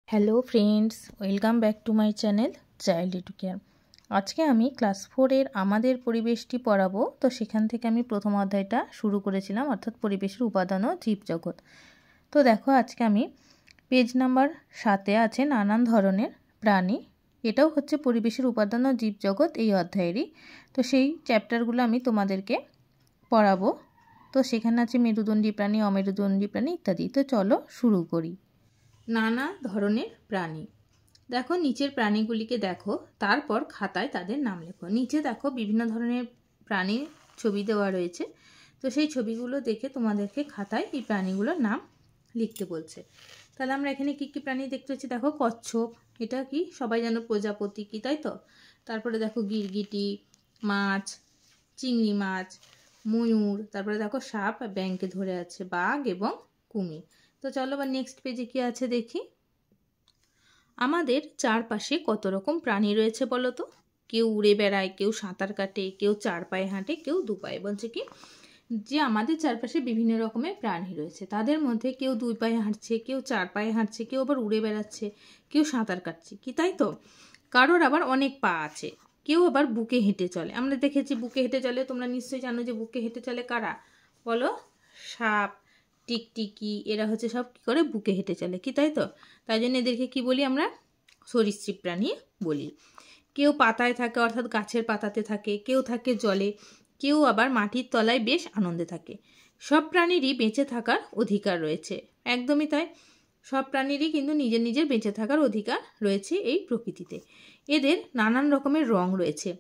Hello friends, welcome back to my channel child educare. আজকে আমি class 4-এর আমাদের পরিবেশটি পড়াবো। তো সেখান থেকে আমি প্রথম অধ্যায়টা শুরু করেছিলাম, অর্থাৎ পরিবেশের উপাদান ও জীবজগৎ। তো দেখো, আজকে আমি পেজ নাম্বার 7-এ আছে নানান ধরনের প্রাণী। এটাও হচ্ছে পরিবেশের উপাদান ও জীবজগৎ এই অধ্যায়েরই। তো সেই চ্যাপ্টারগুলো আমি তোমাদেরকে পড়াবো। তো সেখানে আছে মেরুদণ্ডী প্রাণী, অমেরুদণ্ডী প্রাণী ইত্যাদি। তো চলো শুরু করি। নানা ধরনের প্রাণী। দেখো, নিচের প্রাণীগুলিকে দেখো, তারপর খাতায় তাদের নাম লেখো। নিচে দেখো বিভিন্ন ধরনের প্রাণীর ছবি দেওয়া রয়েছে। তো সেই ছবিগুলো দেখে তোমাদেরকে খাতায় এই প্রাণীগুলোর নাম লিখতে বলছে। তাহলে আমরা এখানে কি কি প্রাণী দেখতে পাচ্ছি? দেখো, কচ্ছপ, এটা কি সবাই জানো প্রজাপতি কি, তাই তো? তারপরে দেখো গিরগিটি, মাছ, চিংড়ি মাছ, ময়ূর, তারপরে দেখো সাপ ব্যাঙকে ধরে আছে, বাঘ এবং কুমির। তো চলো বা নেক্সট পেজে কি আছে দেখি। আমাদের চারপাশে কত রকম প্রাণী রয়েছে বলো তো? কেউ উড়ে বেড়ায়, কেউ সাঁতার কাটে, কেউ চার পায়ে হাঁটে, কেউ দু পায়ে। বলছে কি যে আমাদের চারপাশে বিভিন্ন রকমের প্রাণী রয়েছে, তাদের মধ্যে কেউ দুই পায়ে হাঁটছে, কেউ চার পায়ে হাঁটছে, কেউ আবার উড়ে বেড়াচ্ছে, কেউ সাঁতার কাটছে কি, তাই তো? কারোর আবার অনেক পা আছে, কেউ আবার বুকে হেঁটে চলে। আমরা দেখেছি বুকে হেঁটে চলে, তোমরা নিশ্চয়ই জানো যে বুকে হেঁটে চলে কারা বলো? সাপ, টিকটিকি, এরা হচ্ছে সব কী করে বুকে হেঁটে চলে কি, তাই তো? তাই জন্য এদেরকে কি বলি আমরা? সরীসৃপ প্রাণী বলি। কেউ পাতায় থাকে, অর্থাৎ গাছের পাতাতে থাকে, কেউ থাকে জলে, কেউ আবার মাটির তলায় বেশ আনন্দে থাকে। সব প্রাণীরই বেঁচে থাকার অধিকার রয়েছে। একদমই তাই, সব প্রাণীরই কিন্তু নিজের নিজের বেঁচে থাকার অধিকার রয়েছে এই প্রকৃতিতে। এদের নানান রকমের রং রয়েছে,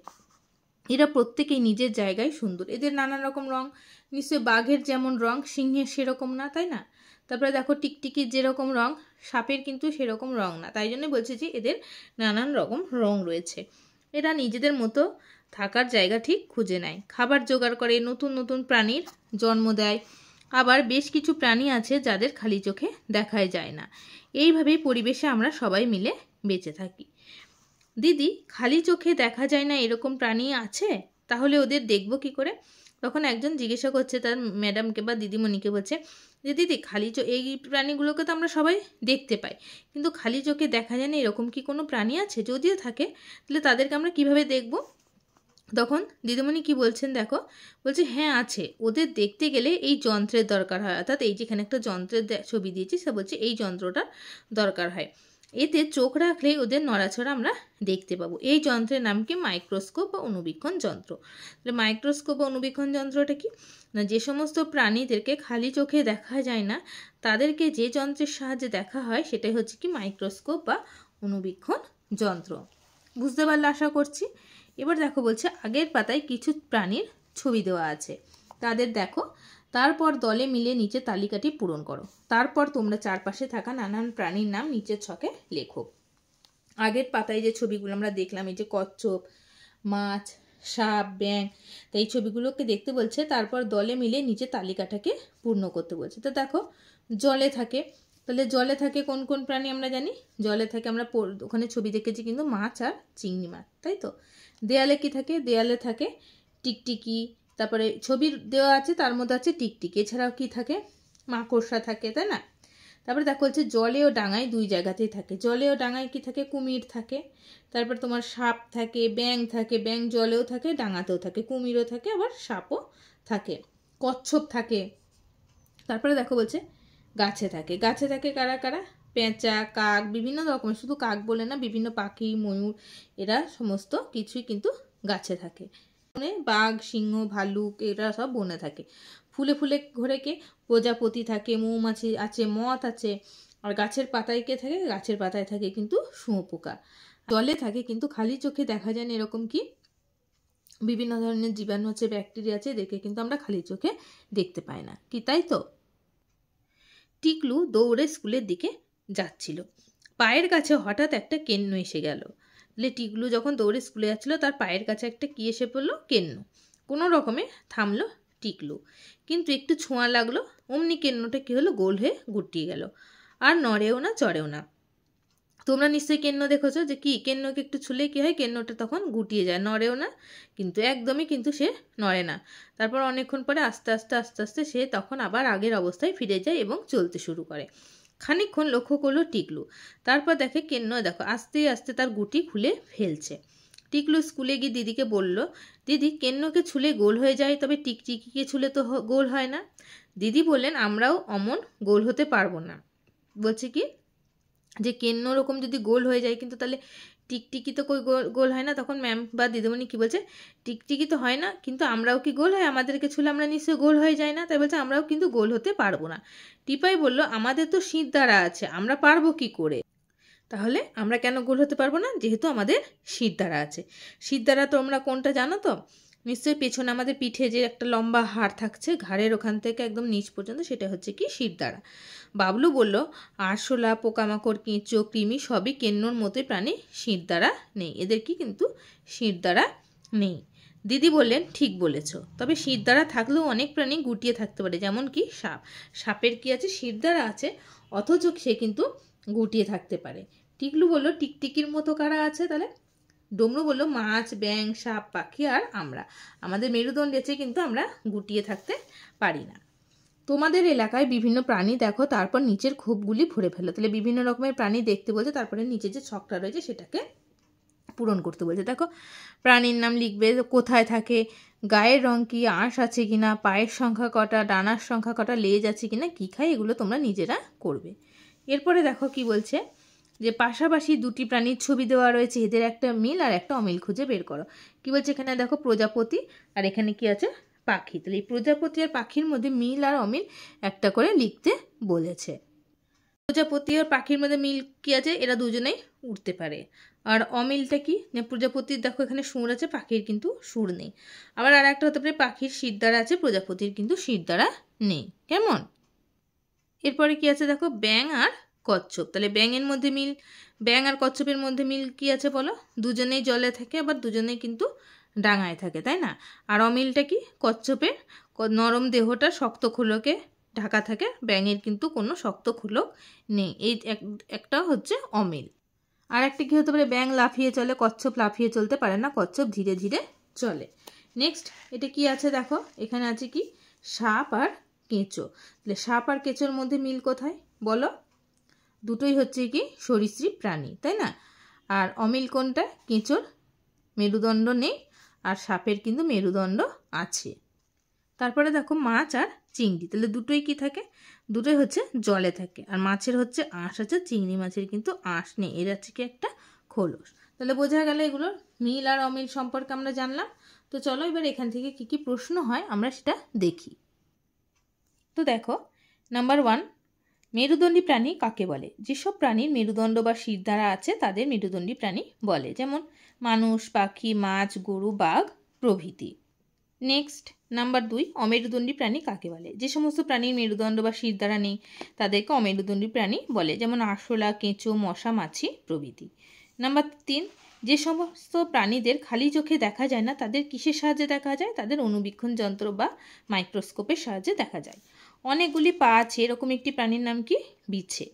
এরা প্রত্যেকেই নিজের জায়গায় সুন্দর। এদের নানান রকম রং, নিশ্চয়ই বাঘের যেমন রং সিংহের সেরকম না, তাই না? তারপরে দেখো টিকটিকির যেরকম রং সাপের কিন্তু সেরকম রং না। তাই জন্য বলছে যে এদের নানান রকম রং রয়েছে। এরা নিজেদের মতো থাকার জায়গা ঠিক খুঁজে নেয়, খাবার জোগাড় করে, নতুন নতুন প্রাণীর জন্ম দেয়। আবার বেশ কিছু প্রাণী আছে যাদের খালি চোখে দেখাই যায় না। এইভাবেই পরিবেশে আমরা সবাই মিলে বেঁচে থাকি। দিদি, খালি চোখে দেখা যায় না এরকম প্রাণী আছে, তাহলে ওদের দেখব কি করে? তখন একজন জিজ্ঞাসা করছে তার ম্যাডামকে বা দিদিমণিকে, বলছে যে দিদি, এই প্রাণীগুলোকে তো আমরা সবাই দেখতে পাই, কিন্তু খালি চোখে দেখা যায় না এরকম কি কোনো প্রাণী আছে? যদিও থাকে তাহলে তাদেরকে আমরা কিভাবে দেখব? তখন দিদিমণি কি বলছেন দেখো, বলছে হ্যাঁ আছে, ওদের দেখতে গেলে এই যন্ত্রের দরকার হয়। অর্থাৎ এই যেখানে একটা যন্ত্রের ছবি দিয়েছি, সে বলছে এই যন্ত্রটার দরকার হয়। এতে চোখ রাখলেই ওদের নড়াচড়া আমরা দেখতে পাবো। এই যন্ত্রের নাম কি? মাইক্রোস্কোপ বা অনুবীক্ষণ যন্ত্র। মাইক্রোস্কোপ বা অনুবীক্ষণ যন্ত্রটা কি না, যে সমস্ত প্রাণীদেরকে খালি চোখে দেখা যায় না তাদেরকে যে যন্ত্রের সাহায্যে দেখা হয় সেটাই হচ্ছে কি মাইক্রোস্কোপ বা অনুবীক্ষণ যন্ত্র। বুঝতে পারলে আশা করছি। এবার দেখো, বলছে আগের পাতায় কিছু প্রাণীর ছবি দেওয়া আছে, তাদের দেখো, তারপর দলে মিলে নিচে তালিকাটি পূরণ করো। তারপর তোমরা চারপাশে থাকা নানান প্রাণীর নাম নিচের ছকে লেখো। আগের পাতায় যে ছবিগুলো আমরা দেখলাম, এই যে কচ্ছপ, মাছ, সাপ, ব্যাঙ, তাই এই ছবিগুলোকে দেখতে বলছে, তারপর দলে মিলে নিচে তালিকাটাকে পূর্ণ করতে বলছে। তো দেখো, জলে থাকে, তাহলে জলে থাকে কোন কোন প্রাণী আমরা জানি? জলে থাকে, আমরা ওখানে ছবি দেখেছি কিন্তু মাছ আর চিংড়ি মাছ, তাই তো? দেয়ালে কি থাকে? দেয়ালে থাকে টিকটিকি, তারপরে ছবি দেওয়া আছে তার মধ্যে আছে টিকটিকি, এছাড়াও কি থাকে? মাকড়সা থাকে, তাই না? তারপরে দেখো হচ্ছে জলে ও ডাঙায় দুই জায়গাতেই থাকে। জলে ও ডাঙায় কি থাকে? কুমির থাকে। তারপর তোমার সাপ থাকে, ব্যাঙ থাকে, ব্যাঙ জলেও থাকে, ডাঙাতেও থাকে, কুমিরও থাকে, আবার সাপও থাকে, কচ্ছপ থাকে। তারপরে দেখো বলছে গাছে থাকে। গাছে থাকে কারা কারা? পেঁচা, কাক, বিভিন্ন রকমের, শুধু কাক বলে না, বিভিন্ন পাখি, ময়ূর, এরা সমস্ত কিছুই কিন্তু গাছে থাকে। বাঘ, সিংহ, ভালুক, এরা সব বনে থাকে। ফুলে ফুলে ঘরে কে? প্রজাপতি থাকে, মৌমাছি আছে, মথ আছে। আর গাছের পাতায় কে থাকে? গাছের পাতায় থাকে কিন্তু শুঁয়োপোকা। জলে থাকে কিন্তু খালি চোখে দেখা যায় না এরকম কি বিভিন্ন ধরনের জীবাণু আছে, ব্যাকটেরিয়া আছে, এদেরকে কিন্তু আমরা খালি চোখে দেখতে পাই না কি, তাই তো? টিকলু দৌড়ে স্কুলের দিকে যাচ্ছিল, পায়ের কাছে হঠাৎ একটা কেন্ন এসে গেল। টিকলু যখন দৌড়ে স্কুলে যাচ্ছিল তার পায়ের কাছে একটা কি এসে পড়লো? কেন্ন। কোনো রকমে থামলো টিকলু, কিন্তু একটু ছোঁয়া লাগলো, অমনি কেন্নটা কি হলো? গোল হয়ে গুটিয়ে গেল, আর নড়েও না চড়েও না। তোমরা নিশ্চয়ই কেন্ন দেখেছো যে কি কেন্নকে একটু ছুলে কি হয়? কেন্নটা তখন গুটিয়ে যায়, নড়েও না, কিন্তু একদমই কিন্তু সে নড়ে না। তারপর অনেকক্ষণ পরে আস্তে আস্তে আস্তে আস্তে সে তখন আবার আগের অবস্থায় ফিরে যায় এবং চলতে শুরু করে। খানিকক্ষণ লক্ষ্য করলো টিকলু। তারপর দেখে কেন্ন দেখো আস্তে আস্তে তার গুটি খুলে ফেলছে। টিকলু স্কুলে গিয়ে দিদিকে বলল, দিদি কেন্নকে ছুলে গোল হয়ে যায়, তবে টিকটিকিকে ছুলে তো গোল হয় না। দিদি বললেন, আমরাও অমন গোল হতে পারবো না। বলছে কি যে কেন্ন রকম যদি গোল হয়ে যায়, কিন্তু তাহলে টিকটিকি তো কই গোল হয় না। তখন ম্যাম বা দিদিমণি কি বলছে, টিকটিকি তো হয় না, কিন্তু আমরাও কি গোল হয়? আমাদেরকে ছুলে আমরা নিশ্চয়ই গোল হয়ে যায় না। তাই বলছে আমরাও কিন্তু গোল হতে পারবো না। টিপাই বলল, আমাদের তো শিরদাঁড়া আছে, আমরা পারবো কি করে? তাহলে আমরা কেন গোল হতে পারবো না? যেহেতু আমাদের শিরদাঁড়া আছে। শিরদাঁড়া তোমরা কোনটা জানো তো? নিশ্চয়ই পেছনে আমাদের পিঠে যে একটা লম্বা হাড় থাকছে, ঘাড়ের ওখান থেকে একদম নিচ পর্যন্ত, সেটা হচ্ছে কি শিরদাঁড়া। বাবলু বলল, আরশোলা, পোকামাকড়, কেঁচো, কৃমি সবই কেন্নর মতোই প্রাণী, শিরদাঁড়া নেই। এদের কি কিন্তু শিরদাঁড়া নেই। দিদি বললেন, ঠিক বলেছ, তবে শিরদাঁড়া থাকলেও অনেক প্রাণী গুটিয়ে থাকতে পারে, যেমন কি সাপ। সাপের কি আছে? শিরদাঁড়া আছে, অথচ সে কিন্তু গুটিয়ে থাকতে পারে। টিকলু বলল, টিকটিকির মতো কারা আছে তাহলে? ডমরু বলল, মাছ, ব্যাং, সাপ, পাখি আর আমরা। আমাদের মেরুদণ্ড আছে, কিন্তু আমরা গুটিয়ে থাকতে পারি না। তোমাদের এলাকায় বিভিন্ন প্রাণী দেখো, তারপর নিচের খোপগুলি ভরে ফেলো। তাহলে বিভিন্ন রকমের প্রাণী দেখতে বলছে, তারপরে নিচে যে ছকটা রয়েছে সেটাকে পূরণ করতে বলছে। দেখো প্রাণীর নাম লিখবে, কোথায় থাকে, গায়ের রং কি, আঁশ আছে কিনা, পায়ের সংখ্যা কটা, ডানার সংখ্যা কটা, লেজ আছে কিনা, কী খায়, এগুলো তোমরা নিজেরা করবে। এরপরে দেখো কি বলছে, যে পাশাপাশি দুটি প্রাণীর ছবি দেওয়া রয়েছে, এদের একটা মিল আর একটা অমিল খুঁজে বের করো। কি বলছে এখানে দেখো, প্রজাপতি আর এখানে কি আছে, পাখি। তাহলে এই প্রজাপতি আর পাখির মধ্যে মিল আর অমিল একটা করে লিখতে বলেছে। প্রজাপতি আর পাখির মধ্যে মিল কি আছে, এরা দুজনেই উড়তে পারে। আর অমিলটা কি, প্রজাপতির দেখো এখানে সুর আছে, পাখির কিন্তু সুর নেই। আবার আর একটা হতে পারে, পাখির শিরদাঁড়া আছে, প্রজাপতির কিন্তু শিরদাঁড়া নেই। কেমন? এরপরে কি আছে দেখো, ব্যাং আর কচ্ছপ। তাহলে ব্যাঙের মধ্যে মিল, ব্যাং আর কচ্ছপের মধ্যে মিল কি আছে বলো? দুজনেই জলে থাকে, আবার দুজনেই কিন্তু ডাঙায় থাকে, তাই না? আর অমিলটা কি, কচ্ছপের নরম দেহটা শক্ত খোলকে ঢাকা থাকে, ব্যাঙের কিন্তু কোনো শক্ত খোলক নেই। এই একটা হচ্ছে অমিল। আর একটা কি হতে পারে, ব্যাং লাফিয়ে চলে, কচ্ছপ লাফিয়ে চলতে পারে না, কচ্ছপ ধীরে ধীরে চলে। নেক্সট এটা কি আছে দেখো, এখানে আছে কি, সাপ আর কেঁচো। তাহলে সাপ আর কেঁচোর মধ্যে মিল কোথায় বলো? দুটোই হচ্ছে কি সরীসৃপ প্রাণী, তাই না? আর অমিল কোনটা? কেঁচোর মেরুদণ্ড নেই, আর সাপের কিন্তু মেরুদণ্ড আছে। তারপরে দেখো মাছ আর চিংড়ি। তাহলে দুটোই কি থাকে? দুটোই হচ্ছে জলে থাকে। আর মাছের হচ্ছে আঁশ আছে, চিংড়ি মাছের কিন্তু আঁশ নেই, এর আছে কি একটা খোলস। তাহলে বোঝা গেল এগুলোর মিল আর অমিল সম্পর্কে আমরা জানলাম। তো চলো এবার এখান থেকে কি কি প্রশ্ন হয় আমরা সেটা দেখি। তো দেখো, নাম্বার 1, মেরুদণ্ডী প্রাণী কাকে বলে? যেসব প্রাণীর মেরুদণ্ড বা শিরদাঁড়া আছে তাদের মেরুদণ্ডী প্রাণী বলে, যেমন মানুষ, পাখি, মাছ, গরু, বাঘ প্রভৃতি। নেক্সট নাম্বার 2, অমেরুদণ্ডী প্রাণী কাকে বলে? যে সমস্ত প্রাণীর মেরুদণ্ড বা শিরদাঁড়া নেই তাদেরকে অমেরুদণ্ডী প্রাণী বলে, যেমন আরশোলা, কেঁচো, মশা, মাছি প্রভৃতি। নাম্বার 3, যে সমস্ত প্রাণীদের খালি চোখে দেখা যায় না তাদের কিসের সাহায্যে দেখা যায়? তাদের অণুবীক্ষণ যন্ত্র বা মাইক্রোস্কোপের সাহায্যে দেখা যায়। অনেকগুলি পা আছে এরকম একটি প্রাণীর নাম কি? বিছে।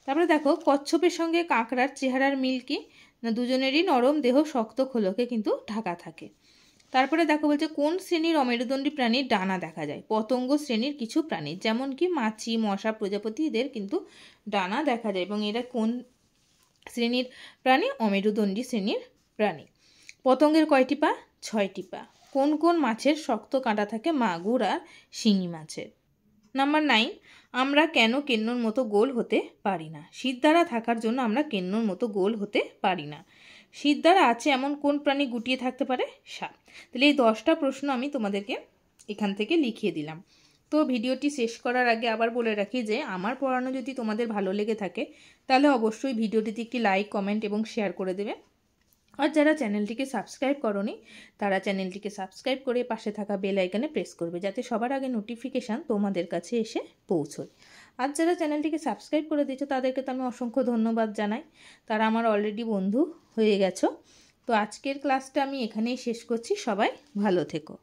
তারপরে দেখো, কচ্ছপের সঙ্গে কাঁকড়ার চেহারার মিল কি? না দুজনেরই নরম দেহ শক্ত খোলকে কিন্তু ঢাকা থাকে। তারপরে দেখো বলছে, কোন শ্রেণীর অমেরুদণ্ডী প্রাণীর ডানা দেখা যায়? পতঙ্গ শ্রেণীর কিছু প্রাণী, যেমন কি মাছি, মশা, প্রজাপতি, এদের কিন্তু ডানা দেখা যায়। এবং এরা কোন শ্রেণীর প্রাণী? অমেরুদণ্ডী শ্রেণীর প্রাণী। পতঙ্গের কয়টি পা? 6টি পা। কোন কোন মাছের শক্ত কাঁটা থাকে? মাগুর আর শিঙি মাছের। নাম্বার 9, আমরা কেন কেন্নর মতো গোল হতে পারি না? শিরদাঁড়া থাকার জন্য আমরা কেন্নর মতো গোল হতে পারি না। শিরদাঁড়া আছে এমন কোন প্রাণী গুটিয়ে থাকতে পারে? সাপ। তাহলে এই 10টা প্রশ্ন আমি তোমাদেরকে এখান থেকে লিখিয়ে দিলাম। তো ভিডিওটি শেষ করার আগে আবার বলে রাখি যে আমার পড়ানো যদি তোমাদের ভালো লেগে থাকে তাহলে অবশ্যই ভিডিওটিতে একটি লাইক, কমেন্ট এবং শেয়ার করে দেবে। আর যারা চ্যানেলটিকে সাবস্ক্রাইব করোনি তারা চ্যানেলটিকে সাবস্ক্রাইব করে পাশে থাকা বেল আইকনে প্রেস করবে, যাতে সবার আগে নোটিফিকেশান তোমাদের কাছে এসে পৌঁছয়। আর যারা চ্যানেলটিকে সাবস্ক্রাইব করে দিয়েছো তাদেরকে তো আমি অসংখ্য ধন্যবাদ জানাই, তারা আমার অলরেডি বন্ধু হয়ে গেছো। তো আজকের ক্লাসটা আমি এখানেই শেষ করছি। সবাই ভালো থেকো।